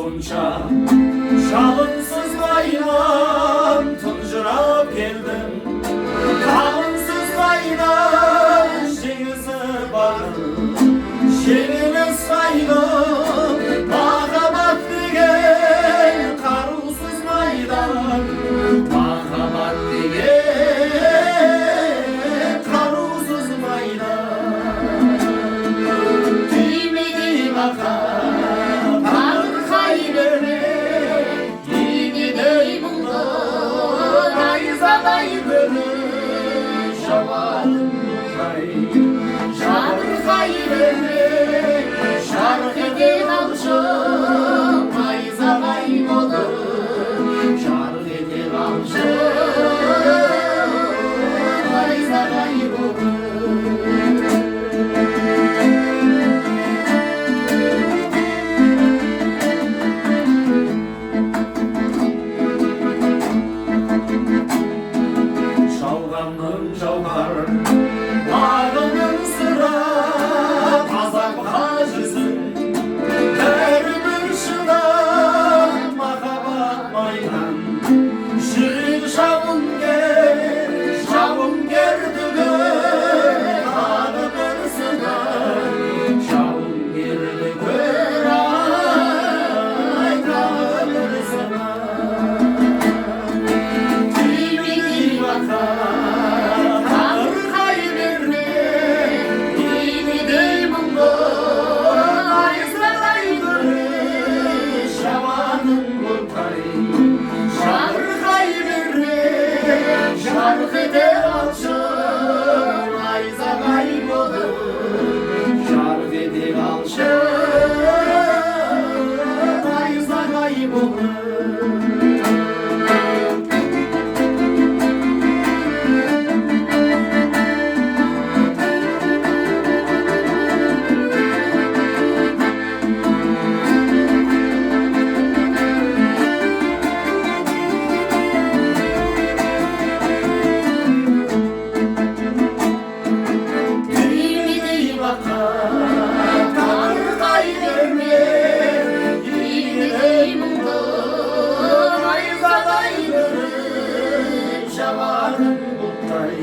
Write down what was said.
сонша жалынсыз қайнап тұнжырап келдім, талынсыз қайнап жеңісі бағым, жеңіліс қайнап махаббат деген қарусыз майдан, махаббат деген қарусыз майдан. Тимеди бақа тарқай берме, енедей мұңды найзадай бөліп жауадым мұқай. Жарқай берме, жарқ ете қалшы найзағай болып, жарқ ете қалшы найзағай болып. Жауғанның жауғар бағының сыры азапқа жүзін, бәрібір шыдап махаббат майдан. Жүрек жауынгер түгел тағы бір сынақ, жауынгерлік бір ай тағы бір сынақ. Тимеди бақа тарқай берме, енедей мұңды найзадай бөліп жауадым мұқай. Жарқай берме, жарқ ете қалшы найзағай болып, жарқ ете қалшы найзағай болып. Тимеди бақа тарқай берме, енедей мұңды найзадай бөліп жауадым мұқай.